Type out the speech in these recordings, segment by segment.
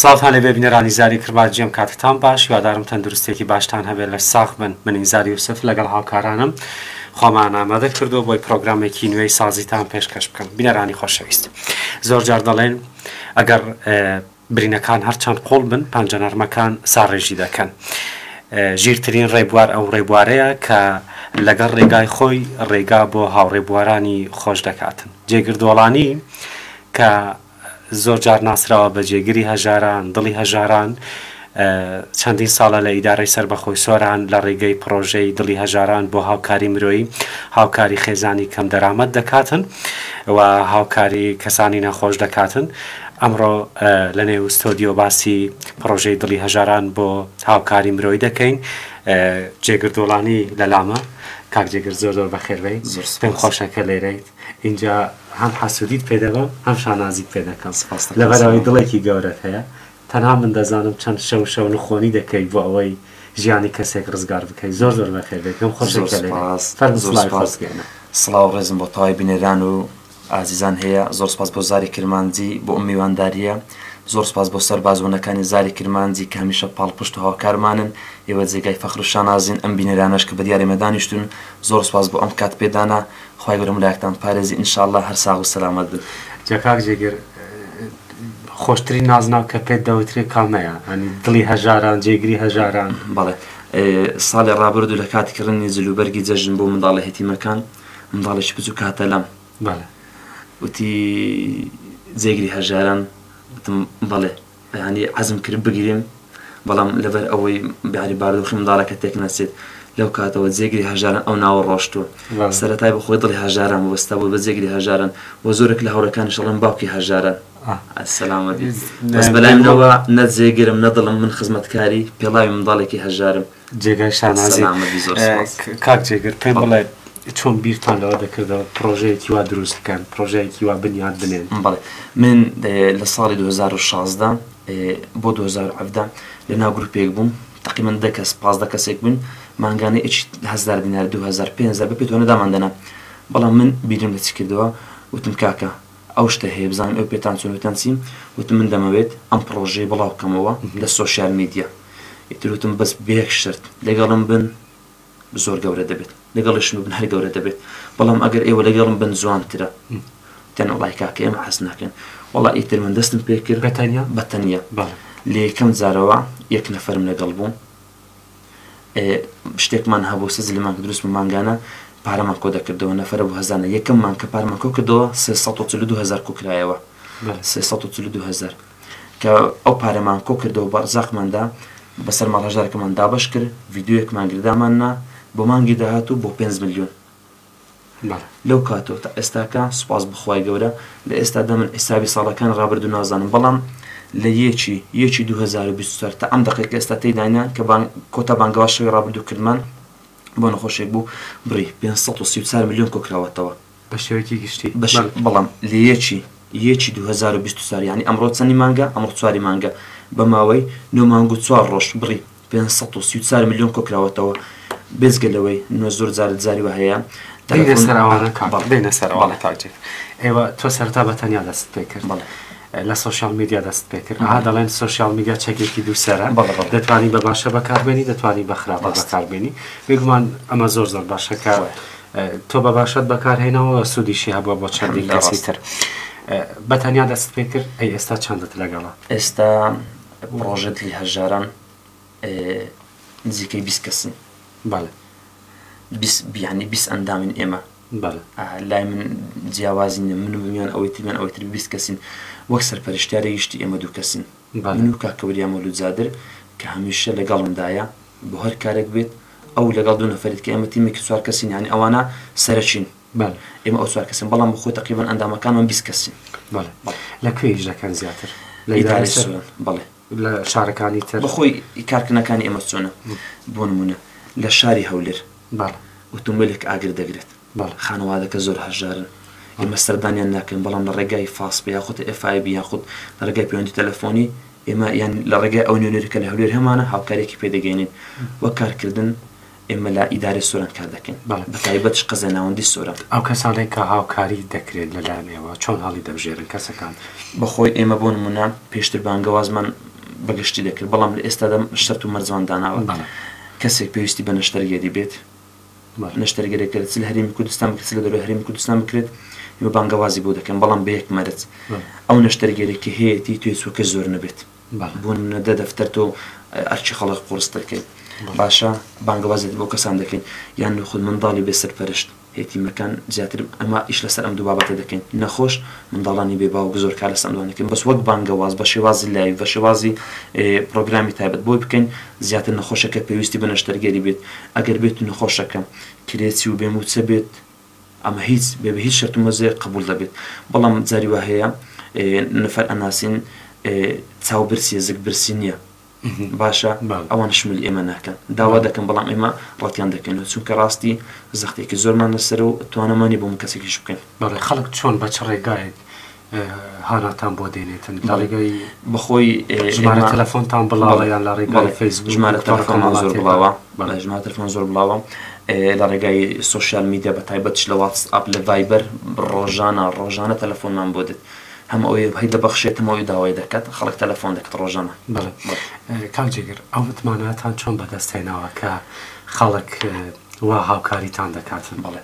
ساڵتان لەبێ بینەرانی زاری کڕباجیم کاتتان باش یادارم تەندروستێکی باشتان هەبێت لە ساغ من ئینزاری یوسف لەگەڵ هاوکارانم خۆمان ئامادە کردو بۆی پرۆگرامێکی نوێی سازیتان پێشکەش بکەم. بینەرانی خۆشەویست، زۆر جار دەڵێن ئەگەر برینەکان هەرچەند قوڵ بن پەنجەنەرمەکان ساڕێژی دەکەن. ژیرترین ڕێبوار ئەو ڕێبوارەیە کە لەگەڵ ڕێگای خۆی ڕێگا بۆ هاوڕێبوارانی خۆش دەکاتن. جێگردوڵانی کە زۆر جار ناسراوە بە جێگیری هەژاران دڵی هەژاران چەندین ساڵە لە ئیدارەی سەربەخۆی سۆران لە ڕێگەی پرۆژەی دڵی هەژاران بۆ هاوکاری مرۆیی هاوکاری خێزانی کەم دەرامەت دەکاتن و هاوکاری کەسانی نەخۆش دەکاتن. ئەمڕۆ لە نێو ستۆدیۆ باسی پرۆژەی دڵی هەژاران بۆ هاوکاری مرۆیی دەکەین. جێگردوڵانی لەلامە کاک جێگر زۆر زۆر بەخێربەی، پێم خۆشەکە لێرەیت اینجا هەم حەسوودیت پێ دەبم هەم شانازیت پێ دەکەم لەبەرەوەی دڵێکی گەورەت هەیە. تەنها من دەزانم چەند شەو نخۆنی دەکەیت بۆ ئەوەی ژیانی کەسێک ڕزگار بکەیت. زۆر زۆر بەخێربێت، پێم خۆشەکە لێرەیت. سڵاو ڕێزم بۆ تاوای بینێران و ئازیزان هەیە. زۆر سپاس بۆ زاری کرمانجی بۆ ئەم میوانداریە. زۆر سپاس بۆ سەربازبوونەکانی زاری کرمانجی کە هەمیشە پاڵپشت و هاوکارمانن. ئێوە جێگای فەخر و شانازین ئەم بینێرانەش کە بە دیارێ مەدانیشتون. زۆر سپاس بۆ ئەم کات پێدانا. خوای گەورە لایەکتان پارێزی ئینشاءالله هەر ساغ و سەلامەت بن. جاکاک جێگر خۆشترین نازناو کە پێت دەوترێت کامەیە؟ ئەنی دڵی هەژاران، جێگری هەژاران؟ بەڵێ، ساڵی ڕابردوو لە کاتی کڕنی جلوبەرگی جەژن بۆ منداڵە هێتیمەکان منداڵێکی بچوو کاتە لەم وتی جێگری هەژاران، وتم بەڵێ ینی عەزم کرد بگیریم، بەڵام لەبەر ئەوەی بیاری باردۆخی منداڵەکە تێک نەچێت لەو کاتەوە جێگری هەژاران ئەو ناوە ڕۆشتووە. سەرەتای بە خۆی دڵی هەژاران وەستا بوو بە جێگری هەژاران و زۆرێک لە هەوڕەکانیش دەڵێن باوکی هەژاران. سەلامەتی بەس بەلای منەوە نە جێگرم نەدڵم من خزمەتکاری پێڵاوی منداڵێکی هەژارم. جێگای شانازی. کاک جێگر پێم بڵێ چۆن بیرتان لەوە دەکردەوە پرۆژەیەکی وا دروست بکەن، پرۆژەیەکی وا بنیاد بنێن؟ بەڵێ، من لە ساڵی 2016 بۆ 2017 لە ناو گروپێک بووم، تقریباً 10 کەسێک بوون، مانگانەی 1000 دینار 2500 بە پێتوانە داماندەنا. بەڵام من بیرم لە چی کردەوە، وتم کاکە ئەو شتە هەیە بزانم ئەو پێتان چۆنتان چیم، وتم من دەمەوێت ئەم پرۆژەی بڵاو بکەمەوە لە سۆشیال میدیا. ئیتر وتم بەس بەیەک شەرت لەگەڵم بن زۆر گەورە دەبێت، لەگەڵشم بن هەر گەورە دەبێت، بەڵام ئەگەر ئێوە لەگەڵم بن جوانترە تەن وڵای کاکە ئێمە حەز ناکەن. وەڵا ئیتر من دەستم پێ کرد بەتەنیا لە یەکەم جارەوە یەک نەفەرم لەگەڵ بوو، شتێکمان هەبوو سەزلمان کە دروست مانگانە پارەمان کۆ دەکردەوە نەفەرە بۆ هەزانە. یەکەممان کە پارەمان کۆ کردەوە 342,000 کۆکرایەوە، 342,000 کە ئەو پارەمان کۆ کردەوە بە ڕزاقماندا بەسەر ماڵهەژارەکەمان دابەش کرد، ڤیدیۆیەکمان گرداماننا بۆ مانگی داهاتوو بۆ 5 ملیۆن. لەو کاتەوە تا ئێستاکە سوپاس بخوای گەورە لە ئێستادا من حیسابی ساڵەکان ڕابردوو نازانم، بەڵام لە یەکی 2024 تا ئەم دقیقە ئێستا تێداینا کە کۆتا بانگەواشەوەی ڕابردوو کردمان بۆ نەخۆشێک بوو بڕی 534 ملیۆن کۆکراوەتەوە بە شێوەیەکی گشتی. بەڵام لە یەکی 2024 یعنی ئەمڕۆ چەندی مانگە؟ ئەمڕۆ 4 مانگە بە ماوەی 9 مانگ و 4 ڕۆژ بڕی 534 ملیۆن کۆکراوەتەوە. بێزگەلەوەی زۆر جاریوە هەیە بینە سەرەوانە کاکجێ. ئێوە تۆ سەرتا بە تەنیا دەست پێ کرد لە سۆشیال میدیا دەست پێ کرد. دەڵێن سۆشیال میدیا چەکێکی دووسەرە، دەتوانی بە باشە بەکاربێنی، دەتوانی بە خراپە بەکاربێنی. بێگومان ئەمە زۆر باشەکە تۆ بە باشەت بەکارهێنەوە سوودیشی هەبووە بۆ چەندین کەسی تر. بە تەنیا دەست پێ کرد. ئەی ئێستا چەندت لەگەڵە؟ ئێستا پرۆژەی دڵی هەژاران نزیکەی 20 کەسن. بەڵێ، 20 ئەندامین ئێمە. لای من جیاوازی من و میان ئەوەی تریان ئەوەی تر 20 کەسین، وەک سەرپەرشتیارە گشتی ئێمە 2 کەسین. من و کاکەوریان مەولودزادر کە هەمیشە لەگەڵمدایە بۆ هەر کارێک بێت ئەو لەگەڵ 2 نەفەریت کە ئێمە تیمێکی 4 کەسین، یعنی ئەوانە سەرچین ئێمە ئەو 4 کەسین، بەڵام بەخۆی تقریباً ئەندامەکانمان 20 کەسین. لەکوێ ئیژەکان زیاتر؟ لە ئیدارەی سۆران. بەڵێ، لە شارەکانی تر بەخۆی کارکردنەکانی ئێمە چۆنە؟ بۆ نمونە لە شاری هەولێر ئۆتۆمبیلێک ئاگر دەگرێت، خانەوادەکە زۆر هەژارن، ئێمە سەردانیان ناکەین، بەڵام لە ڕێگای فاسپ یاخود FIB یاخود لە ڕێگای پەیوەندی تەلەفۆنی ئێمە یان لە ڕێگای ئەو نوێنەرەکە لە هەولێر هەمانە هاوکارێکی پێدەگەێنین وەک کارکردن ئێمە لە ئیدارەی سۆران کار دەکەین بە تایبەتش قەزە ناوەندی سۆران. ئەو کەسانێک کە هاوکاری دەکرێت لەلایەنەوە چۆن هەڵی دەبژێرن کەسەکان؟ بەخۆی ئێمە بۆ نمونە پێشتر بانگەوازمان بەگشتی دەکرد، بەڵام لە ئێستادا شەرت و مەرجان داناوە. کەسێک پێویستی بە نەشتەرگەری بێت، نەشتەرگەرێکرێت لە هەرێمی کوردستان بکرێت، لە دەروی هەرێمی کوردستان بکرێت، ئێمە بانگەوازی بۆ دەکەن، بەڵام بە یەک مەرج ئەو نەشتەرگەرێکی هەیەی توێ چووکە زۆر نەبێت. بۆ نمونە دەفتەر تۆ ئەرچی خەڵک قورس دەکەیت، باشە بانگەوازێت بۆ کەسان دەکەین، یان خود منداڵی بێ سەرپەرشت هێتیمەکان زیاتر ئەمە ئیش لەسەر ئەم دوو بابەتە دەکەین. نەخۆش منداڵانی بێ باوک زۆر کار لەسەر ئەمە دەکەین، بەس وەک بانگەواز بە شێوازی لایڤ بە شێوازی پرۆگرامی تایبەت بۆی بکەین زیاتر نەخۆشەکە پێویستی بە نەشتەرگەری بێت. ئەگەر بێت و نەخۆشەکە کرێچی و بێموچە بێت ئەمە هیچ بێ بە هیچ شەرت و مەزێ قبول دەبێت. بەڵام جاری وا هەیە نەفەر ئەناسین چاوبرسی زگ برسی نییە، باشە ئەوان شمل ئێمە ناکەن، داوا دەکەن، بەڵام ئێمە ڕەتیان دەکەین، چونکە ڕاستی زەختێکی زۆرمان لەسەر و توانەمانی بۆ کەسێکیش بکەین. بەڵێ خەڵک چۆن بە چ ڕێگایەک هاناتان بۆ دێنێتن؟ لە ڕێگەی بەخۆی ژمارە تەلەفۆنتان بڵاوە یان لە ڕێگای فەیسبوک؟ ژمارە تەلەفۆنمان زۆر بڵاوە، ژمارە تەلەفۆن زۆر بڵاوە لە ڕێگای سۆشیال میدیا بە تایبەتش لە واتسئاپ لە ڤایبەر ڕۆژانە تەلەفۆنمان بۆ دێت، هەمە ئەوەی هەی دەبەخشێت هەمەوەی داوای دەکات، خەڵک تەلەفۆن دەکات ڕۆژانە. کاک جێگر ئەو متمانەتان چۆن بەدەستهێناوە کە خەڵک وا هاوکاریتان دەکاتن؟ بەڵێ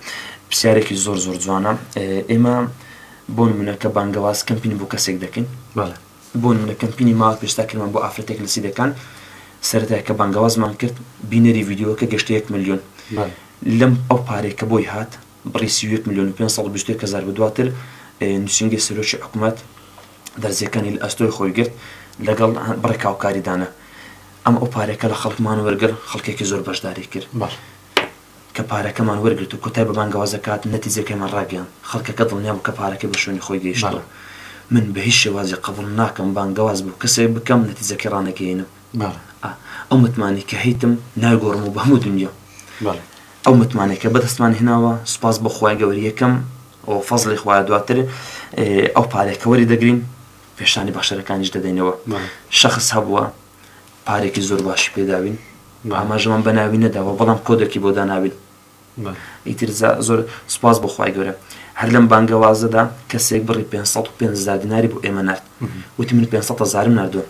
پرسیارێکی زۆر زۆر جوانە. ئێمە بۆ نمونە کە بانگەواز کەمپینی بۆ کەسێک دەکەین، بۆ نمونە کەمپینی ماوە پێشتاکردمان بۆ ئافرەتێک لە سیدەکان، سەرەتای کە بانگەوازمان کرد بینەری ڤیدیۆکە گەشتە 1 ملیۆن، لەم ئەو پارێکە بۆی هات بڕی 1 ملیۆن و 500,000 بدواتر نووسنگی سەرۆکی حکوومەت دەرزیەکانی لە ئەستۆی خۆی گرت لەگەڵ بڕێک هاوکاریدانە. ئەم ئەو پارێکە لە خەڵکمان وەرگر خەڵکێکی زۆر بەشداری کرد کە پارەکەمان وەرگرت و کۆتای بە بانگەوازەکات نەتیجەکەمان ڕاگەیان، خەڵکەکە دڵنیا بوو کە پارەکە بە شوێنی خۆی گەیشتەوە. من بە هیچ شێوازی قبول ناکەم بانگەواز بوو کەسێک بکەم نەتیجەکەی ڕانەگەیەنم. ئەو متمانی کە هەیتم ناگۆڕم و بە هەموو دنیا ئەو متمانێکە بەدەستمان هێناوە، سوپاس بۆ خوای گەوری یەکەم ئەو فەزڵی خوایە، دواتر ئەو پارێکە وەری دەگرین پێشانی باشەرەکانیش دەدەینەوە. شەخص هەبووە پارێکی زۆر باشی پێداوین، ئاماژەمان بە ناوی نەداوە، بەڵام کۆدێکی بۆ داناوین. ئیتر زۆر سوپاس بۆ خوای گەورە. هەر لەم بانگەوازەدا کەسێک بڕی 550,000 دیناری بۆ ئێمە نرد، وتی من 500,000 نردووە،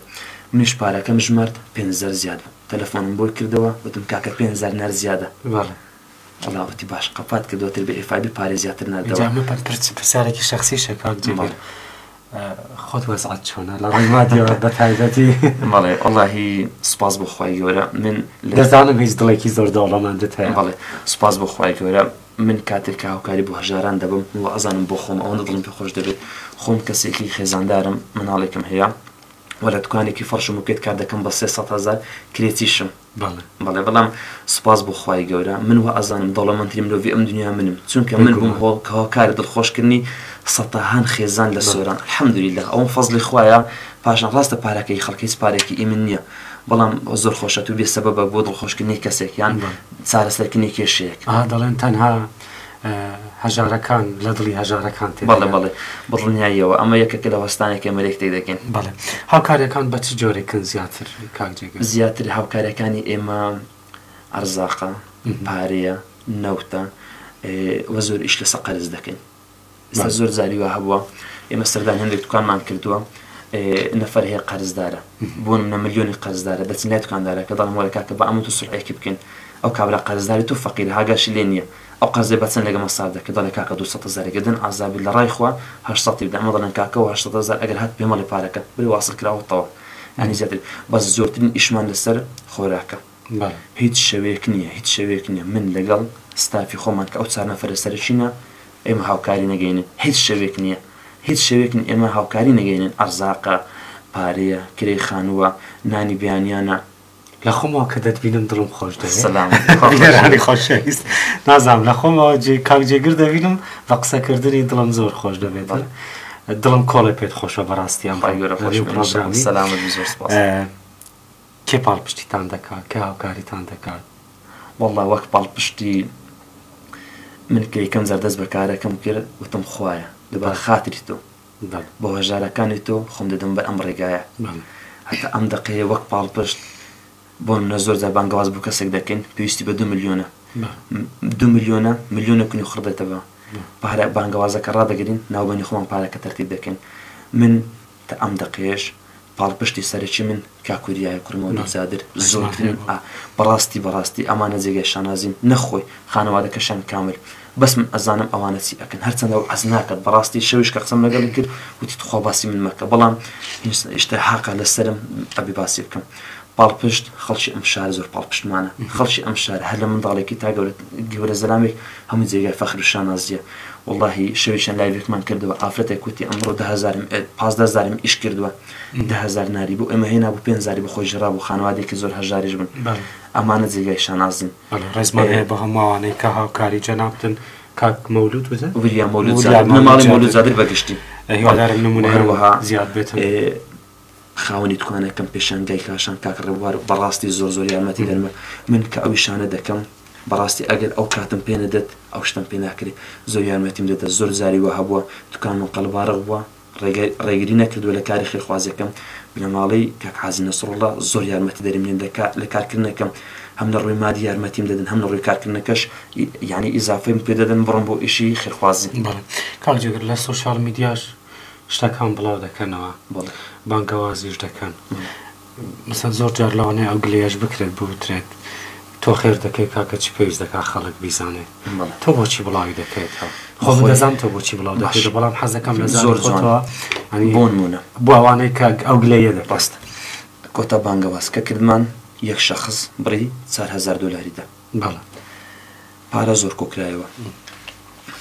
منیش پارەکەم ژمارد 5,000 زیاد بوو، تەلەفۆنم بۆی کردەوە، وتم کاکە 5,000 نەر زیادە. وڵاوەتی باش قەپات کردوەتر بە ئێفادی پارێ زیاتر نردەوە. پرسیارێکی شەخصیشە کاک جێگر، خۆت وەزعەت چۆنە لە ڕێی مادیەوە بە تایبەتی؟ بەڵێ وەڵاهی سوپاس بۆ خوای گەورە، من دەزانم هیچ دڵێکی زۆر دەوڵەمەندت هەیە. بەڵێ سوپاس بۆ خوای گەورە، من کاتێک کە هاوکاری بۆ هەژاران دەبم و ئەزانم بۆ خۆم ئەوەندە دڵم پێ خۆش دەبێت، خۆم کەسێکی خێزاندارم، مناڵێکم هەیە وە لە دوکانێکی فەرشم و پێت کار دەکەم بە 300,000 کرێتیشم. بەڵێ بەڵام سوپاس بۆ خوای گەورە، من وە ئەزانم دەوڵەمەندترین مرۆڤی ئەم دنیا منم، چونکە من بووم هۆکاری دڵخۆشکردنی سەتاهان خێزان لە سۆران. الحەمدوللیلە ئەوم فەزڵی خوایە، پاشان ڕاستە پارەکەی خەڵکی هیچ پارێکی ئیمن نییە، بەڵام زۆر خۆشە و بێ سەبەبە بۆ دڵخۆشکردنی کەسێک یان چارەسەرکردنی کێشەیەک. دەڵێن تەنها هەژارەکان لە دڵی هەژارەکان تێ. بەڵێ بڕنیاییەوە ئەمە یەکێکە لە وەستانێکی ئەمەرێک تێک دەکەین. بەڵێ هاوکاریەکان بە چ جۆرێکن زیاتر کاک جێگر؟ زیاتر هاوکاریەکانی ئێمە ئەرزاقە، پارەیە، نەوتە وە زۆر ئیش لەسەر قەرز دەکەین. ئێستا زۆر جاری وا هەبووە ئێمە سەردان هێندێک دوکانمان کردووە، نەفەر هەیە قەرزدارە، بۆ نمونە ملیۆنی قەرزدارە، دەچین لای دوکاندارەکە دەڵێم وەرە کاکە بە ئەمە تو سولحێکی بکەین، ئەو کابرا قەرزداری تو فەقیرە هاگاشی لێ نییە، ئەو قەرزەی بەچەند لەگە مەساف دەکە، دەڵێ کاکە 200,000 دن ئازابی لە ڕای خوا 800 بدە، ئەمە دەڵێن کاکە و 800,000 ئەگەر هات پێمەڵی پارەکە بڵێ واصل کراوەتەوە، یعنی زیاتر بەس زۆرترین ئیشمان لەسەر خۆراکە. هیچ شەوەیەک نییە من لەگەڵ ستافی خۆمان کە ئەو 4 نەفەرە سەرچینە ئێمە هاوکاری نەگەینن، هیچ شەوێک نییە ئێمە هاوکاری نەگەینن، ئەرزاقە، پارەیە، کرێی خانووە، نانی بیانیانە. لە خۆمەوە کە دەتبینم دڵم خۆش دەوێت خۆشەویست نازانم لە خۆمەوە کاک جێگر دەبینم بە قسەکردنی دڵم زۆر خۆش دەبێت، دڵم کۆڵی پێت خۆشە بەڕاستیان کێ پاڵپشتیتان دەکات، کە هاوکاریتان دەکات؟ وەڵڵا وەک پاڵپشتی من کە یەکەم زەردەست بەکارەکەم کرد وتم خوایە دەبا خاتری تۆ بۆ هەژارەکانی تۆ خۆم دەدەم بە ئەم ڕێگایە، هەتا ئەم دەقەیە وەک پاڵپشت بۆن منە زۆر جار بانگەواز بۆ کەسێک دەکەین پێویستی بە 2 میلیۆنە 2 میلیۆنە میلیۆنێکونی خوڕدێتەوە پارە بانگەوازەکە ڕادەگرین ناوبەنی خۆمان پارەکە تەرتیب دەکەین من تا ئەم دەقێش پاڵپشتی سەرەکی من کاکوریایە کوڕمەوە زادر زۆرترین بەڕاستی ئەمانە جێگەی شانازیم نەخۆی خانەوادەکەشان کامل بەس من ئەزانم ئەوانە چی ئەکەن هەرچەندە و حەز ناکات بەڕاستی شەویش کە قسەم لەگەڵی کرد وتی تخوا باسی من مەکە بەڵام هێشتا حاقا لەسەرم ئەبی باسی بکەم پاڵپشت خەڵکی ئەم شار زۆر پاڵپشتمانە خەڵکی ئەم شار هەر لە منداڵێکی تا گەورە زەلامێک هەموو جێگای فەخر و شانازیە واللهی شەویشان لایڤێکمان کردەوە ئافرەتێک کوتی ئەمڕۆ 15,000 ئیش کردووە 10,000 ناری بوو ئێمە هێنا بوو 5,000 بۆ خۆی ژڕا بوو خانوادێکی زۆر هەژاریش بن ئەمانە جێگای شانازین ڕێزمان هەیە بە هەمووانەی کە هاوکاری جەنابتن کاک مەولود وزە ویلیام مەولود زادر ماڵی مەولود زادر بەگشتی هیوادارم نمونە هەروەها زیاد بێتن خاوەنی توانەکەم پێشانگای کاشان کاکڕێبوار بەڕاستی زۆر یارمەتی دەرمە من کە ئەوی شانە دەکەم بەڕاستی ئەگەر ئەو کاتم پێ نەدەت ئەو شتم پێ ناکرێت زۆر یارمەتیم دێتە زۆر زاری وە هەبووە دوکان من قەڵبارە بووە ڕێگری نەکردووە لە کاری خێرخوازیەکەم بنەماڵی کاک حازی نەسڕڵڵا زۆر یارمەتی دەرمێن لە کارکردنەکەم هەم لە ڕووی مادی یارمەتیم دەدەن هەم لە ڕووی کارکردنەکەش یعنی ئیزافەیم پێ دەدەن بڕم بۆ ئیشی خێرخوازی کاک جێگر لە سۆشیال میدیاش شتەکان بڵاو دەکەنەوە بانگەوازیش دەکەن مثلا زۆر جار لەوانەیە ئەو گلەیەش بکرێت بوترێت تۆ خێر دەکەی کاکە چی پێویست دەکات خەڵک بیزانێت تۆ بۆچی بڵاوی دەکەیتەوە خۆ دەزانم تۆ بۆچی بڵاو دەکەیت بەڵام حەزەکەم لە زۆر جوانەوە بۆ نمونە بۆ ئەوانەی کە ئەو گلەیە دەپەست کۆتا بانگەوازکە کردمان یەک شەخص بڕی 4,000 دۆلاریدا پارە زۆر کۆکرایەوە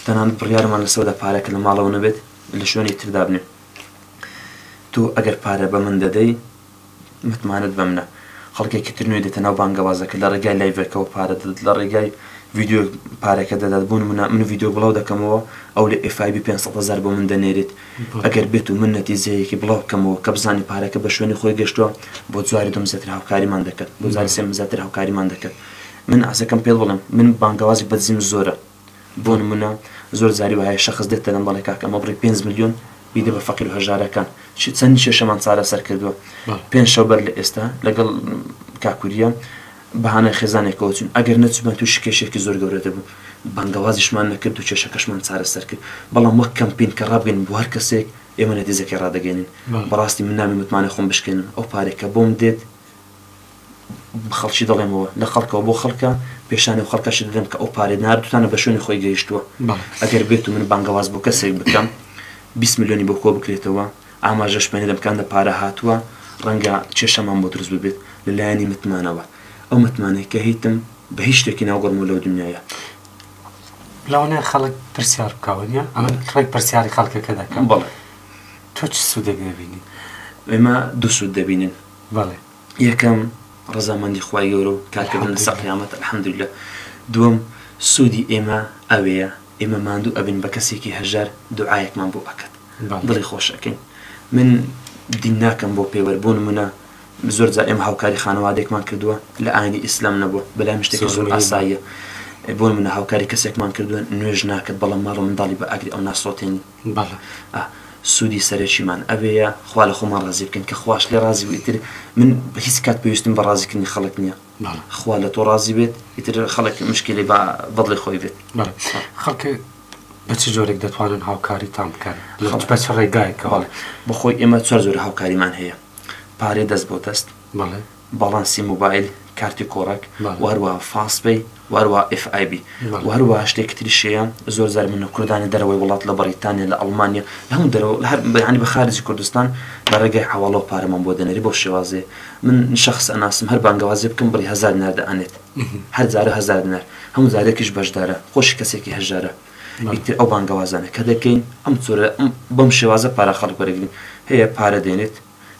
تەنانەت بڕیارمان لەسەوەدا پارەکە لە ماڵەوە نەبێت لە شوێنی تردا بنێ تۆ ئەگەر پارە بە من دەدەی متمانت بە منە خەڵکێکی تر نوێ دێتە ناو بانگەوازەکە لە ڕێگای لایڤەکەەوە پارە دەدات لە ڕێگای ڤیددیۆ پارەکە دەدات بوون من ڤیددیۆ بڵاو دەکەمەوە ئەو لە FIB 500,000 بۆ من دەنێرێت ئەگەر بێت و من نەتیجەیەکی بڵاو بکەمەوە کە بزانی پارەکە بە شوێنی خۆی گەشتووە بۆ جواری دوم زیاتر هاوکاریمان دەکات بۆ جاری سێم زیاتر هاوکاریمان دەکات من ئاسەکەم پێ بڵم من بانگەوازی بەدزیم زۆرە بۆ نمونە زۆر جاری وایە شەخص دێت دەڵێن بەڵێ کاکە ئەمە بڕی 5 میلیۆن بیدە بە فەقیر و هەژارەکان چەند کێشەمان چارەسەر کردووە 5 شەو بەر لە ئێستا لەگەڵ کاکوریە بەهانە خێزانێکەوە چون ئەگەر نەچوومە تووشی کێشێکی زۆر گەورە دەبوو بانگەوازیشمان نەکرد و کێشەکەشمان چارەسەر کرد بەڵام وەک کەمپین کە ڕابگەین بۆ هەر کەسێک ئێمە نەتیجەکەی ڕادەگەێنین بەڕاستی من نامی متمانە خۆم بشکێنم ئەو پارێکە بۆم دێت خەڵکی دەڵێمەوە لە خەڵکەوە بۆ خەڵکە پێشانە و خەڵکەشی دەدەن کە ئەو پارێ نردوتانە بە شوێنی خۆی گەیشتووە ئەگەر بێت و من بانگەواز بۆ کەسێک بکەم 20 میلیۆنی بۆ کۆ بکرێتەوە ئاماژەش پێێ دەمکاندا پارە هاتووە ڕەنگە کێشەمان بۆ دروست ببێت لەلایەنی متمانەوە ئەو متمانەی کە هیتم بە هیچ شتێکی ناوگەڕم لەو دنیاە لەوانەیە خەڵک پرسیار بکەوەنیە ئەمە ڕێک پرسیاری خەڵکەکە دەکەم بەڵێ تۆ چ سوودێک دەبینی ئێمە دوو سوود دەبینین بەڵێ یەکەم ڕەزامەندی خوای گەورە و کارکردن لەسەر قیامەت الحەمدولillah دووەم سوودی ئێمە ئەوەیە ئێمە ماندوو ئەبین بە کەسێکی هەژار دوعایەکمان بۆ ئەکات دڵی خۆشەکەین من دین ناکەم بۆ پێوەەر بوون منە زۆر جار ئێمە هاوکاری خانەوادێکمان کردووە لە ئاینی ئیسلام نەبووە بەلای شتێکی زۆر ئاساییە بۆن منە هاوکاری کەسێکمان کردووە نوێژ ناکات بەڵام ماڵ منداڵی بە ئاگری ئەو ناسۆتێنی سوودی سەرەکیمان ئەوەیە خوا لە خۆمان ڕازی بکەین کە خوش لێ ڕازی و ئیتر من هیچ کات پێویستم بە ڕازیکردنی خەڵک نییە خوا لە تۆ ڕازی بێت ئیتر خەڵک مشکلی بە بەدڵی خۆی بێت خەڵک بە چ جۆرێک دەتوانن هاوکاری تام بکەن بە چ ڕێگایەکەوە بەخۆی ئێمە چوار زۆر هاوکاریمان هەیە پارێ دەست بۆ دەست باڵانسی موبایل کارتی کۆڕک وهروە فاسپەی وهروە FIB وهروە شتێکی تریشەیە زۆر زار منە کوردانی دەرەوەی وڵات لە بەریتانیا لە ئەڵمانیا لە هەموو دەرەوە ینی بە خارجی کوردستان بە ڕێگای حواڵە پارەمان بۆ دەنێری بۆ شێوازێ من شخص ئەناسم هەر بانگەوازی بکەم بڕی 1000 دینار دەئانێت هەر جارە 1000 دینار هەموو جارێکیش بەشدارە خۆشی کەسێکی هەژارە ئیتر ئەو بانگەوازانە کە دەکەین ئەم چۆرە بەم شێوازە پارە خەڵک وەرەگرین هەیە پارە دێنێت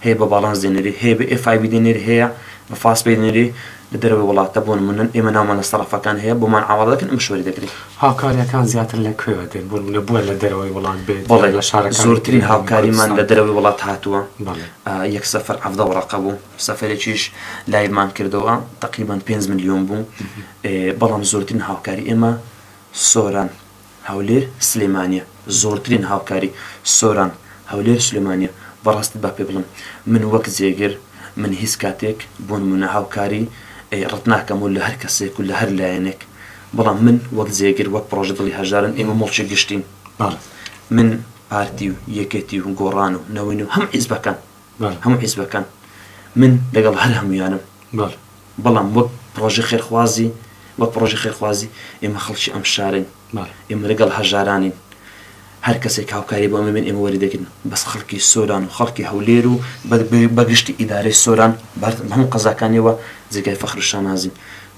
هەیە بە باڵانس دێنێری هەیە بە FIB دێنێری هەیە بە فاسپەی دێنێری لە دەرەوەی وڵاتە بۆن منن ئێمە ناومان لە سەرەفەکان هەیە بۆمان ئاوادەکەن مشوەری دەگرین هاوکاریەکان زیاتر لەکوێوە دێن بۆ منە بووە لە دەرەوەی وڵات بێت بەڵێ لە شارەکان زۆرترین هاوکاریمان لە دەرەوەی وڵات هاتووە یەک سەفەر 17 وەرەقە بوو سەفەرێکیش لایڤمان کردەوە تقریبا 5 میلیۆن بوو بەڵام زۆرترین هاوکاری ئێمە سۆران هەولێر سلێمانیە زۆرترین هاوکاری سۆران هەولێر سلێمانیە بەڕاستی با پێ بڵم من وەک جێگر من هیچ کاتێک بوون منە هاوکاری ڕەتناکەم و لە هەر کەسێک و لە هەر لایەنێک بەڵام من وەک جێگر وەک پرۆژە دڵی هەژارن ئێمە مڵکی گشتین من پارتی و یەکێتی و گۆڕان و نەوەین و هەموو حیزبەکان من لەگەڵ هەر هەمویانم بەڵام وەک پرۆژە خێرخوازی ئێمە خەڵکی ئەم شارین ئێمە لەگەڵ هەژارانین هەر کەسێک هاوکاری بۆ ئەمە ئێمە وەریدەگرن بەس خەڵکی سۆران و خەڵکی هەولێر و بەگشتی ئیدارەی سۆران هەموو قەزاکانیەوە جێگای فەخر و شانازیم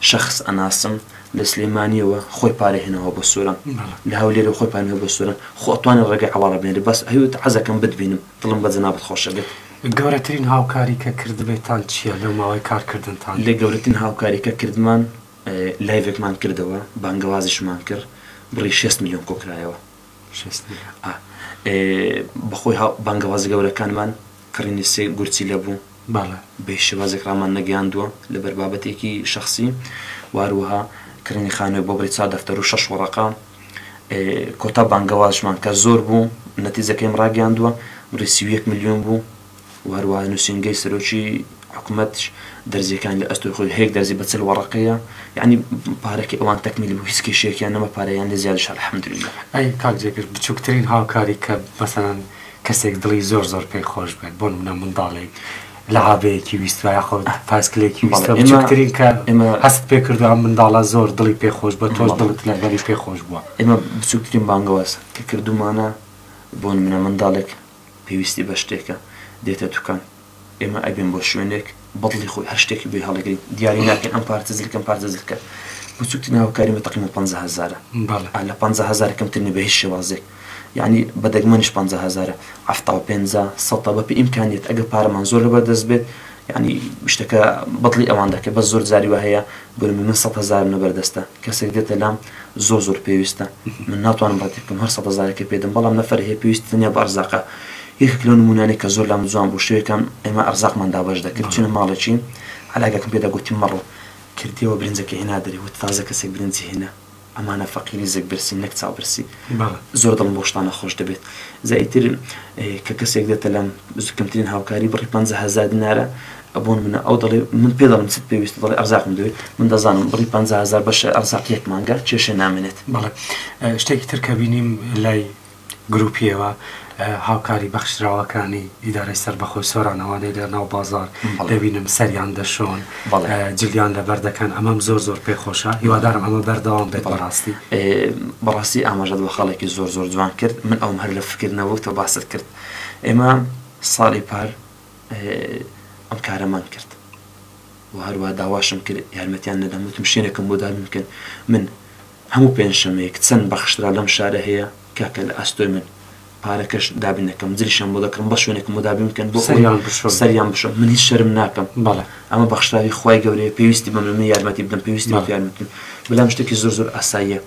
شەخص ئەناسم لە سلێمانیەوە خۆی پارێهێنەوە بۆ سۆران لە هەولێرەوە خۆی پارێنەوە بۆ سۆران خۆ ئەتوانێت ڕێگەی حواڵە بنێرێت بەس هەیوت حەزەکەم بتبینم دڵم بە جەنابەت خۆشە بێت. گەورەترین هاوکاری کە کردبێتان چییە لەو ماوەی کارکردنتان؟ لە گەورەترین هاوکاری کە کردمان لایڤێکمان کردەوە بانگەوازیشمان کرد بڕی 6 میلیۆن کۆکرایەوە بەخۆی بانگەوازی گەورەکانمان کڕینی سێ گورچی لەبوو بێ شێوازێک ڕامان نەگەیاندووە لەبەر بابەتێکی شەخسی واروها کڕینی خانوێ بۆ بڕی 4 دەفتەر و 6 وەڕەقە کۆتا بانگەوازشمان کە زۆر بوو نەتیجەکەیم ڕاگەیاندووە بڕی 31 میلیۆن بوو واروها نووسینگەی سەرۆکی حکوومەتش دەرزیەکان لە ئەستۆی خۆی هەیەک دەرزی بە 40 وەڕەقەیە یعنی پارەکەی ئەوان تەکمیلی بوو هیچ کێشەیەکیان نەما پارەیان لە زیادش الحەمدولله. ئەی کاک جێگر بچووکترین هاوکاری کە مەسەڵەن کەسێک دڵی زۆر پێی خۆش بێت بۆ نمونە منداڵێک لە ئاوەیەکی ویستوە یاخۆ پایسکلێکی ویستە بچووکترین کە هەست پێ کردو ئەم منداڵە زۆر دڵی پێی خۆش بە تۆش دڵت لەبەری پێی خۆش بووە. ئێمە بچووکترین بانگەواز کە کردومانە بۆ نمونە منداڵێک پێویستی بە شتێکە دێتە دوکان ئێمە ئەبین بۆ شوێنێک بەڵی خۆی هەر شتێکی بێ هەڵەگری دیاری ناکەن ئەم پارتزلکەم پارتزلکە بچووکترین هاوکاریمە تقریبا 50,000 لە 50,000 کەمترنی بە هیچ شێوازێک یعنی بەدەگمەنیش 50,000 50 100 بەپی ئیمکانیت ئەگە پارەمان زۆر لەبەر دەست بێت یعنی شتەکە بەڵی ئەوان دەکە بەس زۆر جاریوە هەیە بۆرمی من 100,000 نەبەردەستە کەسێک دێتە لام زۆر پێویستە من ناتوانم ڕاتی بکەم هەر 100,000 پێدەم بەڵام نەفەر هەیە پێویست تەنیا بە ئەرزاقە یەکێک لەو نمونانەی کە زۆر لام جوان بوو شوێکم ئێمە ئەرزاقمان دابەش دەکرد چونە ماڵێکی علاگەکەم پێدا گوتی مەڕۆ کردیەوە برنجەکە هێنا دەری وت تازە کەسێک برنجی هێنا ئەمانە فەقیری زێک برسی نەک چاو برسی زۆر دڵم بۆ شتانە خۆش دەبێت زائیتر کە کەسێک دێتە لەم کەمترین هاوکاری بڕی 50,000 دینارە ئەبوون منە ئەو دەڵێ من پێ دەڵم چت پێویستە دەڵێ ئەرزاقم دەوێت من دەزانم بڕی 50,000 بەشە ئەرزاق یەک مانگە کێشە نامێنێت. شتێکی تر کە بینیم لای گروپیەوە هاوکاری بەخشراوەکانی ئیدارەی سەربەخۆی سۆرانەوانەی لە ناو بازار دەبینم سەریان دەشۆن جلیان لەبەر دەکەن ئەمەم زۆر پێخۆشە هیوادارم ئەمە بەردەوام بێت بەڕاستی ئاماژەت بە خەڵێکی زۆر جوان کرد من ئەوم هەر لە فکردنەوە تۆ باست کرد ئێمە ساڵی پار ئەم کارەمان کرد و هەروە داواشم کرد یارمەتیان نەدەم وتم شوێنێکم بۆ دابین بکەن من هەموو پێنجشەمەیەک چەند بەخشرا لەم شارە هەیە کاکە لە ئەستۆی من پارەکەش دابین دەکەم جلیشم بۆ دەکەم بە شوێنێکم بۆ دابین بکەن بۆ سەریان بشۆ من هیچ شەرم ناکەم ئەمە بەخشراوی خوای گەورەیە پێویستی بەم من یارمەتی بدەم پێویستی یارمەتیم بەلام شتێکی زۆر ئاساییە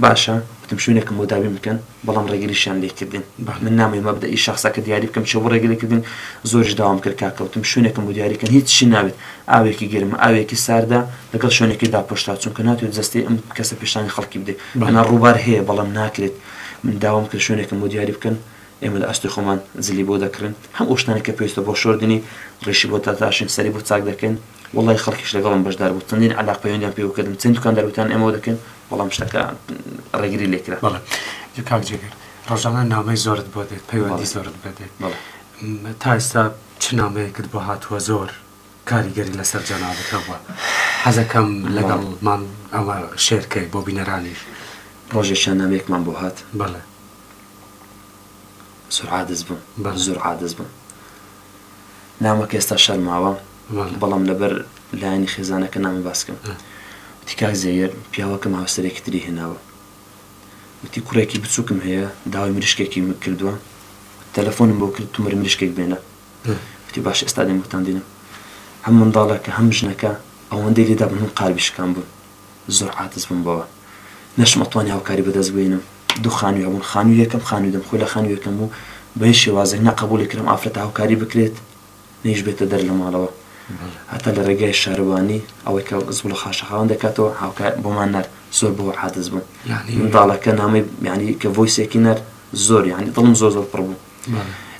باشە وتم شوێنێکم بۆ دابین بکەن بەڵام ڕێگریشیان لێکردین من نامەوێت مەبدەئی شەخسەکە دیاری بکەم چ بۆ ڕێگریکردین زۆریش داوام کرد کاکە وتم شوێنێکم بۆ دیاریکەن هیچی ناوێت ئاوێکی گرم ئاوێکی ساردا لەگەڵ شوێنێکی داپۆشتا چونکە ناتوێت جەستەی ئەم کەسە پێشانی خەڵکی بدەیت ئەنا ڕووبار هەیە بەڵام ناکرێت من داوام کرد شوێنێکم بۆ دیاری بکەن ئێمە لە ئەستی خۆمان زلی بۆ دەکردن هەم شتانی کە پێویستە بۆ شۆردنی ڕێشی بۆ تاتاشین سەری بۆ چاک دەکەین وڵی خەڵکیش لەگەڵم بەشدار بوو چەندین علاق پەیوەندیان پێ بکردم چەند دوکاندارەوتان ئێمە دەکەن بەڵام شتەکە ڕێگری لێکرا. کاک جێگر ڕۆژانە نامەی زۆرت بۆ دێت پەیوەندی زۆرت بدێت تا ئێستا چ نامەیەکت بۆ هاتووە زۆر کاریگەری لەسەر جەنابەتە بووە حەزەکەم لەگەڵمان ئەوە شێرکەی بۆ بینەرانیش ڕۆژێکیان نامەیەکمان بۆ هات بەڵێ زۆر عادز بووم زۆر عادز بووم نامەکە ئێستا شەرماوە بەڵام لەبەر لایەنی خێزانەکە نامی باسکەم وتی کاک زەیەر پیاوەکەم هاوسەرێکی تری هێناوە وتی کوڕێکی بچووکم هەیە داوای مریشکێکی کردووە تەلەفۆنم بۆ کرد تو مریشکێک بێنە وتی باش ئێستا دێم وتان دێنم هەم منداڵەکە هەم ژنەکە ئەوەندەی لێدا بن هەم قالبیشکان بوون زۆر عادز بووم بەوە نەشم ئەتوانی هاوکاری بەدەست بێنم دوو خانووی هەبوون خانووی یەکەم خانووی دەم خۆی لە خانووی یەکەم بوو بە هیچ شێوازێک نەقبولی کردم ئافرەت هاوکاری بکرێت نەیش بێتە دەر لە ماڵەوە هەتا لە ڕێگای شارەوانی ئەوەی کە زوو لە خاشەخاوەن دەکاتەوە هاوکار بۆمان نەر زۆر بۆ عادز بووم منداڵەکە نامەی یعنی کە ڤۆیسێکی نەر زۆر یعنی دڵم زۆر پڕ بوو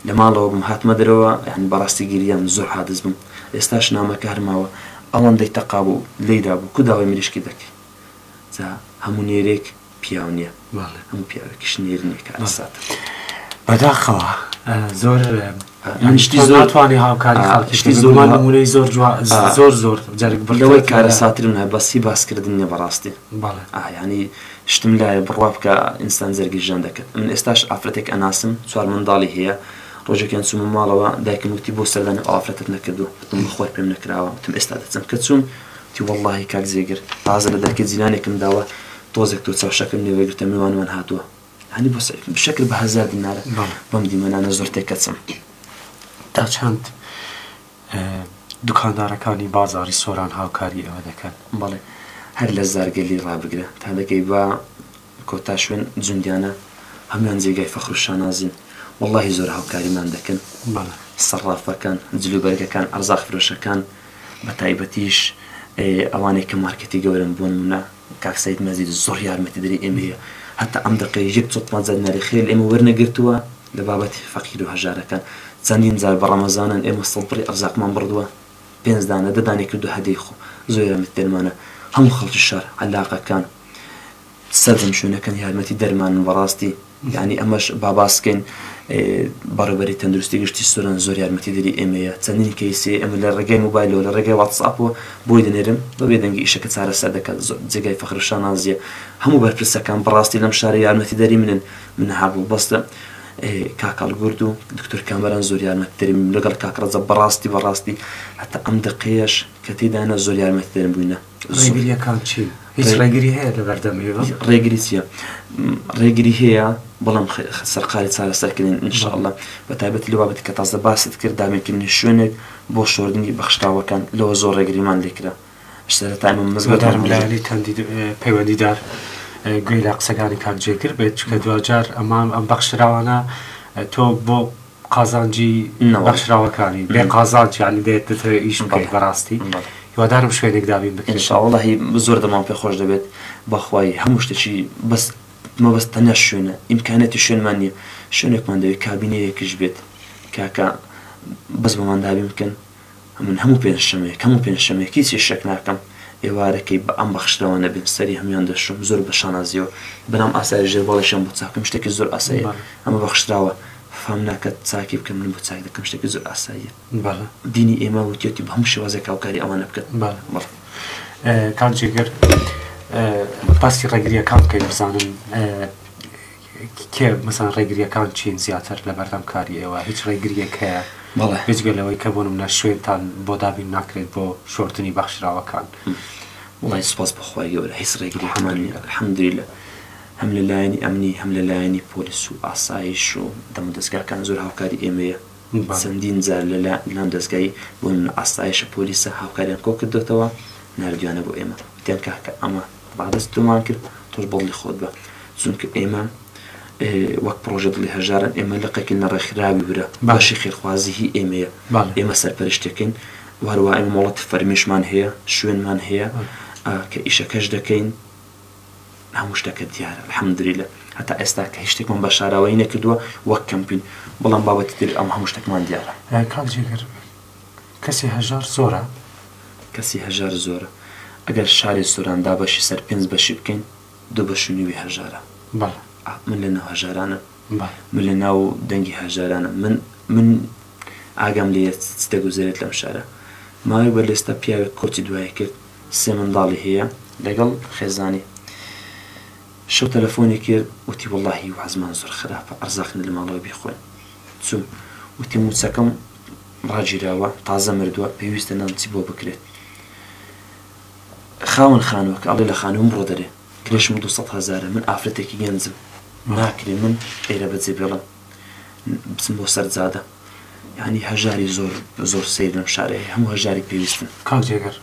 لە ماڵەوە بم هاتمە دەرەوە یعنی بەڕاستی گیریان زۆر عادز بووم ئێستاش نامەکە هەرماوە ئەوەندەی تەقابوو لێدا بوو کو داوای مریشکی دەکەی جا هەموو نێرێک پیاو نییە هەموو پیاوێکیش نێر نییە کە ئاساتە بەداخەوە زۆر شتی زۆر ناتوانانی هاوکاری خەڵکی زۆرمان نمونەی زۆر زۆر جارێک بڵەوەی کارە ساترم هەیە بەسی باسکردن نیە بەڕاستی ینی شتم لایە بڕوا بکە ئینسان زەرگی ژان دەکەێت من ئێستاش ئافرەتێک ئەناسم چوار منداڵی هەیە ڕۆژێکیان چوومە ماڵەوە دایکم وتی بۆ سەردانی ئافرەتت نەکردو وتم بەخۆی پێم نەکراوە وتم ئێستا دەچم کە چووم تی وەڵڵاهی کاک زێگر تازە لە دەرکێ جیلانێکم داوە تۆزێک تۆ چاوشەکەم نێوەگرتە میوانمان هاتووە هەنی بۆ بشکل بە 1000 دینارە بەم دیمەنانە زۆر تێکەچم تا چەند دوکاندارەکانی بازاری سۆران هاوکاری ئەوە دەکەن بەڵێ هەر لە زارگەلی ڕابگرە تا دەکەی بە کۆتا شوێن جوندیانە هەمویان جێگای فەخر و شانازین واللهی زۆر هاوکاریمان دەکەن سەرڕافەکان جلوبەرگەکان ئەرزاق فرۆشەکان بە تایبەتیش ئەوانەی کە مارکەتی گەورم بوون منە کاک سەید مەزید زۆر یارمەتی دەری ئێمەیە هەتا ئەم دقەی یەک چۆتمان زەدناری خێل ئێمە وەرنەگرتووە لە بابەتی فەقیر و هەژارەکان چەندین جار بە ڕەمەزانن ئێمە سەڵپڕی ئەرزاقمان بردووە 5 دانە 10 دانێ کردو هەدەی خۆ زۆر یارمەتی دەرمانە هەموو خەڵکی شار عەلاقەکان سەرجەم شوێنەکەن یارمەتی دەرمانن بەڕاستی یعنی ئەمەش باباسکەین بەڕێوەبەری تەندروستی گشتی سۆران زۆر یارمەتی دەری ئێمەیە چەندین کەیسێ ئەمە لە ڕێگەی موبایلەوە لە ڕێگەی واتساپەوە بۆی دەنێرم بەبێ دەنگی ئیشەکە چارەسەر دەکات جێگای فەخر و شانازیە هەموو بەرپرسەکان بەڕاستی لەم شارە یارمەتی دەری من هابوو بەستە کاکەڵ گورد و دکتۆر کامەران زۆر یارمەتی دەری من لەگەڵ کاکڕەجە بەڕاستی هەتا ئەم دقەیەش کە تێدانە زۆر یارمەتی دەرم بووینە ڕێگریەکان چی؟ هیچ ڕێگری هەیە لە بەردەمیەوە؟ ڕێگری چییە؟ ڕێگری هەیە بەڵام سەرقالی چارەسەرکردن ئینشاءالله بە تایبەتی لە بابەتی کە تازە باست کرد دامێنکردنی شوێنێک بۆ شۆردنی بەخشراوەکان لەوە زۆر ڕێگریمان لێکرا سەرەتایمە مزگەوتارم لایەنی پەیوەندیدار گوێی لە قسەکانی کاک جێگر بێت چکە دوجار ئەم بەخشراوانە تۆ بۆ قازانجی بەخشراوەکانی بێ قازانج یعنی دێتە ئیش بکەیت بەڕاستی هیوادارم شوێنێک دابین بکرێت ئینشاءالله زۆر دەمان پێ خۆش دەبێت بەخوای هەموو شتێکی مەبەست تەنیا شوێنە ئیمکانەتی شوێنمان نییە شوێنێکمان دەوێت کابینەیەکیش بێت کاکە بەس بەمان دابین بکەن من هەموو پێنجشەمەیەک هەموو پێنجشەمەیەک هیچی شەک ناکەم ئێوارەکەی بە ئەم بەخشراوانە بێت سەری هەمویان دەشم زۆر بە شانازیەوە بەنام ئاسایی ژێر باڵیشم بۆ چاکەم شتێکی زۆر ئاساییە ئەمە بەخشراوە فام ناکات چاکی بکەم من بۆ چاک دەکەم شتێکی زۆر ئاساییە دینی ئێمە وتێتی بە هەموو شێوازێک هاوکاری ئەوانە بکەن کاک جێگر باسی ڕێگریەکان بکەین بزانم کێ مەسەڵەن ڕێگریەکان چین زیاتر لە بەردەم کاری ئێوە هیچ ڕێگریەک هەیە بێجگەلەوەی کە بۆ منە شوێنتان بۆ دابین ناکرێت بۆ شۆردنی بەخشراوەکان وڵای سوپاس بەخوای گەورە هیچ ڕێگری هەمان نییە الحەمدولیلە هەم لە لایەنی ئەمنی هەم لە لایەنی پۆلیس و ئاسایش و دەمە دەستگاکان زۆر هاوکاری ئێمەیە چەندین جار لەلام دەستگای بۆ من ئاسایشە پۆلیسە هاوکاریان کۆ کردوێتەوە نردویانە بۆ ئێمە وتیان کاکە ئەمە بەدەست تۆمان کرد تۆش بەڵی خۆت بە چونکە ئێمە وەک پرۆژە دڵی هەژارن ئێمە لەقێکی نەڕێکخراوی برە باشی خێرخوازی هی ئێمەیە ئێمە سەرپەرشتەکەین وهروە ئێمە مۆڵەتی فەرمیشمان هەیە شوێنمان هەیە کە ئیشەکەش دەکەین هەموو شتەکە دیارە الحەمدولیلە هەتا ئێستا کە هیچ شتێکمان بە شاراوەی نەکردووە وەک کەمپین بەڵام بابەتی تر ئەم هەموو شتێکمان دیارە کاک جێگر کەسی هەژار زۆرە کەسی هەژار زۆرە ئەگەر شاری سۆراندا بەشی سەر 5 بەشی بکەین 2 بەشونیوی هەژارە من لە ناو هەژارانە من لە ناو دەنگی هەژارانە من ئاگام لێ دەگوزارێت لەم شارە ماوەی بە لێستا پیاوێک کۆچی دوای کرد 3 منداڵی هەیە لەگەڵ خێزانی شەو تەلەفۆنی کرد وتی وەڵڵاهی وازمان زۆر خراپە ئەرزاقن لە ماڵەوە بیخۆین چوم وتی موچەکەم ڕاگیراوە تازە مردووە پێویستە نانچی بۆ بکرێت خاون خانووە کە ئەڵێ لە خانووم بڕۆ دەرێ کرێشم 200,000 من ئافرەتێکی گەنجم ناکرێ من ئێرە بەجێ بێڵم بچم بۆ سەرجادە یعنی هەژاری زۆر سیر لەم شارەیە هەموو هەژاری پێویستن کاک جێگر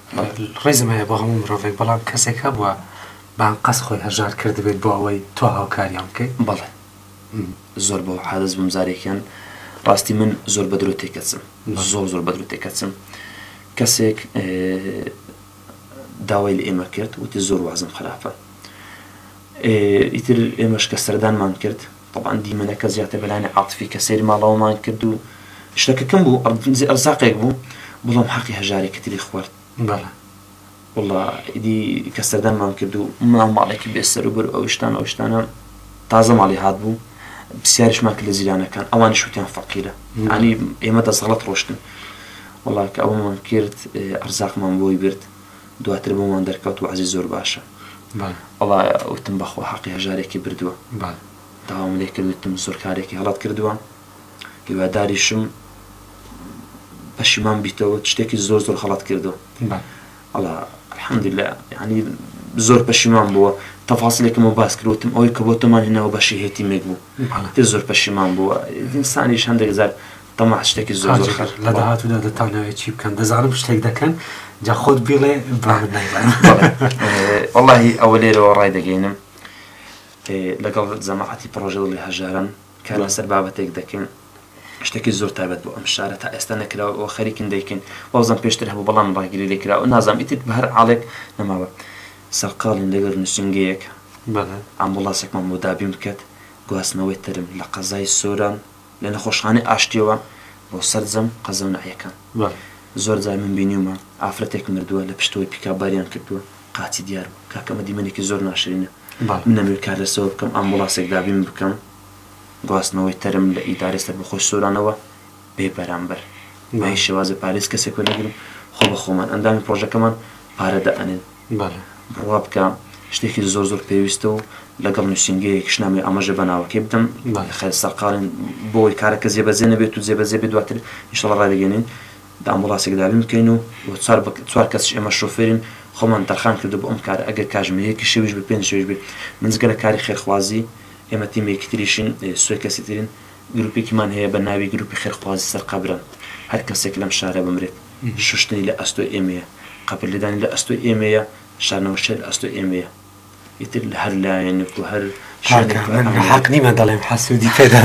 ڕێزم هەیە بۆ هەموو مرۆڤێک بەڵام کەسێک هەبووە بان قەس خۆی هەژار کردبێت بۆ ئەوەی تۆ هاوکاریان بکەیت بەڵێ زۆر بۆ حادەز بم جارێکیان ڕاستی من زۆر بەدرۆ تێکەچم زۆر بەدرۆ تێکەچم کەسێک داوای لە ئێمە کرد وتی زۆر وازم خراپە ئیتر ئێمەش کە سەردانمان کرد طبعا دیمەنەکە زیاتر بەلایەنی عاتفی کە سەیری ماڵەوەمان کرد و شتەکە کەم بوو ئەرزاقێک بوو بەڵام حەقی هەژارێکی تری خوارد بەڵێ والله ئیدی کە سەردانمان کرد و ماڵێکی بێسەر و بەر ئەو شتانە تازە ماڵی هات بوو پرسیاریشمان کرد لە زیرانەکان ئەوانی شوتیان فەقیرە ئەنی ئێمە دەسەڵەت ڕۆشتن والله کە ئەومان کرد ئەرزاقمان بۆی برد دواتر بۆمان دەرکەوت و عەزیز زۆر باشە والله وتم بەخوا حەقی هەژارێکی بردووە داوام لێ کردوتم زۆر کارێکی هەڵات کردووە هیواداریشم پەشیمان بیتەوە شتێکی زۆر زۆر غەڵەت کردووە والله الحمدلله يعني زۆر پەشیمان بووە تەفاسیلێکم باس کردوتم ئەوەی کە بۆ تۆمان هێناوە بەشی هێتیمێک بوو تر زۆر پەشیمان بووە ئینسانیش هەندێک جار تەماح شتێکی زۆر زۆر لە داهاتوودا دەتانەوێت چی بکەن دەزانم شتێک دەکەن جا خۆت بڵێ واللهی ئەوە لێرەوە ڕای دەگەینم لەگەڵ جەماعەتی پرۆژە دڵی هەژارن کە لەسەر بابەتێک دەکەین شتێکی زۆر تایبەت بۆ ئەم شارە تا ئێستا نەکراوە خەریکن دەیکەین وەزم پێشتر هەبوو بەڵام ڕاگیری لێکرا و نازانم ئیتر بە هەر عاڵێک نەماوە سەرقاڵین لەگەڵ نووسنگەیەک ئامبوڵاسێکمان بۆ دابین بکات گواستنەوەی ترم لە قەزای سۆران لە نەخۆشخانەی ئاشتیەوە بۆ سەرجەم قەزە و نەحیەکان زۆر جار من بینیومە ئافرەتێک مردووە لە پشتەوەی پیکاباریان کردووە قاچی دیار بوو کاکەمە دیمەنێکی زۆر ناشرینە من نەموێت کار لەسەوە بکەم ئامبوڵاسێک دابین بکەم گواستنەوەی تەرم لە ئیدارەستە بە خۆش سۆرانەوە بێ بەرامبەر مای شێوازە پارێز کەسێک وەرنەگرم خۆ بە خۆمان ئەندامی پرۆژەکەمان پارە دەئەنێن بڕوا بکە شتێکی زۆر زۆر پێویستە و لەگەڵ نووسنگەیەک شنامی ئاماژە بەناوەکەی بدەم خێر سەرقاڵین بۆی کارەکە جێبەجێ نەبێت و جێبەجێ بێت دواتر ئینشەڵڵا ڕادەگەێنین ئامبوڵاسێک دابین بکەین و چوار کەسش ئێمە شۆفێرین خۆمان تەرخان کردو بۆ ئەم کارە ئەگەر کاژمەیەکی شێویش بێ پێنج شێویش بێت من جگە لە کاری خێرخوازی ئێمە تیمێکی تریشین سوێ کەسی ترین گروپێکیمان هەیە بە ناوی گروپی خێرخوازی سەرقەبران هەر کەسێک لەم شارە بمرێت شوشتنی لە ئەستۆی ئێمەیە قەبر لێدانی لە ئەستۆی ئێمەیە شارنەوەشێت لە ئەستۆی ئێمەیە ئیتر لە هەر لایەنێک و هەر حەق نیمە دەڵێم حەسوودی پێدا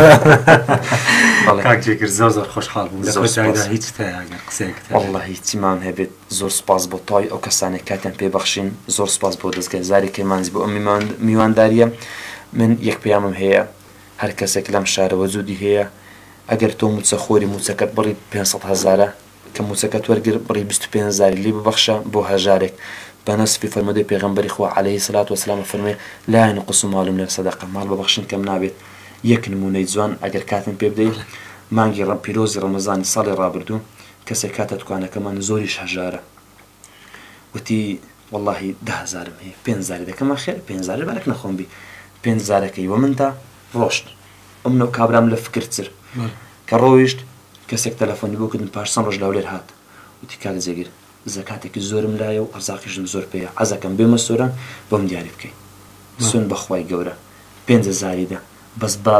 کاکجێگر زۆر زۆر خۆشحاڵ بوو لەخۆشایدا هیچ تایەگەر قسەیەکت والله هیچیمان هەبێت زۆر سپاس بۆ تای ئەو کەسانێک کاتیان پێبەخشین زۆر سپاس بۆ دەستگەزارێکی مانزی بۆ ئەم میوانداریە من یەک پەیامم هەیە هەر کەسێک لەم شارەوە جوودی هەیە ئەگەر تۆ موچە خۆری موچەکەت بڕی 500,000 کە موچەکەت وەرگر بڕی 25,000 لی ببەخشە بۆ هەژارێک بەنەسفی فەرمودەی پێغەمبەری خوا عەلەیهی سەلات وەسەلام فەرمێ لا ينقص مال من الصدقة مال ببەخشن کەم نابێت یەک نمونەی جوان ئەگەر کاتم پێ بدەیت مانگی پیرۆزی ڕەمەزانی ساڵی ڕابردوو کەسێک کاتە دوکانەکەمان زۆریش هەژارە وتی واللهی 10,000 هەیە 5,000 دەکەمە خێر 5,000 بارەک نەخۆم بی 5,000ەکەی وە من تا ڕۆشت ئەمنەوە کابرام لە فکرچر کە ڕۆیشت کەسێک تەلەفۆنی بۆ کردن پاش چەند ڕۆژ لەولێر هات وتی کاک جێگیر زەکاتێکی زۆرم لایە و ئەرزاقیشم زۆر پێیە عەزەکەم بێمە سۆران بۆم دیاری بکەین سوێن بەخوای گەورە 5,000 بەس با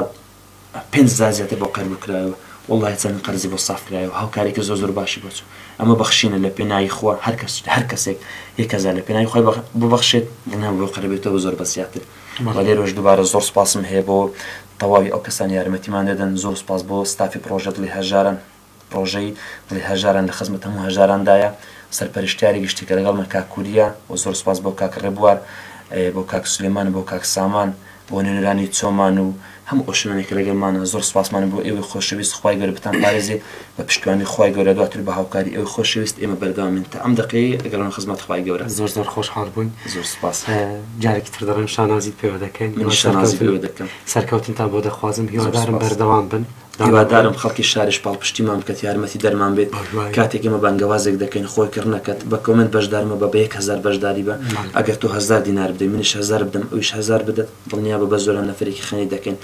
5,000 زیاتر بۆ قەرز بکرایەوە والله چەند قەرزی بۆ ساف کرایەوە هاوکارێکی زۆر زۆر باشی بۆچوو ئەمە بەخشینە لە پێناوی خوا هەر کەسێک 1,000 لە پێناوی خۆی ببەخشێت لەناو بۆ قەربێتەوە زۆر بەزیاتر لێرەش دووبارە زۆر سپاسم هەیە بۆ تەواوی ئەو کەسانی یارمەتیمان دەدەن زۆر سپاس بۆ ستافی پرۆژە دڵی هەژارن پرۆژەی دڵی هەژارن لە خزمەت هەموو هەژارandایە سەرپەرشتیاری گشتی کە لەگەڵ من کاکووریا و زۆر سپاس بۆ کاک ڕێبوار بۆ کاک سولێمان بۆ کاک سامان بۆ نوێنەرانی چۆمان و هەموو ئەو شوێنێک لەگەڵمانە زۆر سپاسمان بۆ ئێوەی خۆشەویست خوای گەورە بتان پارێزێ بە پشتیوانی خوای گەورە دواتر بە هاوکاری ئێوەی خۆشەویست ئێمە بەردەوامین تا ئەم دقەیە ئەگەڕۆن خزمەت خوای گەورە زۆر زۆر خۆشحاڵ بووین زۆر سپاس جارێکی تر دەڵێم شانازیت پێوە دەکەین من شانازی پێوە دەکەم سەرکەوتنتان بۆ دەخوازم هیوادارم بەردەوام بن هیوادارم خەڵکی شارش پاڵپشتیمان بکات یارمەتی دەرمان بێت کاتێک ئێمە بانگەوازێک دەکەین خۆی کردنەکەت بە کۆمنت بەشدارمە بە 1,000 بەشداری بە ئەگەر تۆ 1,000 دینار بدەی منش 1,000 بدەم ئەویش 1,000 بدەت دڵنیا بە زۆرە نەفرێکی خەنی دەکەین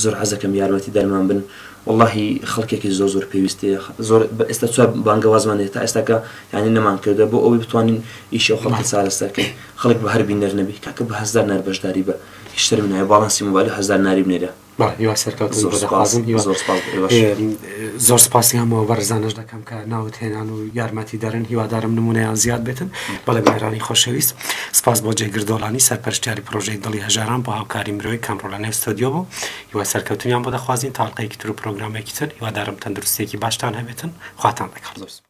زۆر حەزەکەم یارمەتی دەرمان بن واللهی خەڵکێکی زۆر زۆر پێویستەیە زۆر ئێستا چوار بانگەوازمان هەیە تا ئێستاکە یعنی نەمان کردە بۆ ئەوەی بتوانین ئیشی ئەو خەڵکی چارەسەرکەین خەڵک بە هەر بینەر نەبی کاکە بە 1,000 نار بەشداری بە هیچ شتر من هەیە باڵانسی مۆبایل 1,000 ناری بنێرە زۆر سپاسی هەموو بەڕێزانەش دەکەم کە ناوت هێنان و یارمەتی دەرن هیوادارم نمونەیان زیاد بێتن بەڵێ بەێرانی خۆشەویست سپاس بۆ جێگردۆڵانی سەرپەرشتیاری پرۆژەی دڵی هەژاران بۆ هاوکاری مرۆی کامڕۆ لە نێو ستۆدیۆ بوو هیوای سەرکەوتنیان بۆ دەخوازین تاڵقەیەکی تر و پرۆگرامێکی تر هیوادارم تەندروستێکی باشتان هەبێتن خواتان دەکەڵ.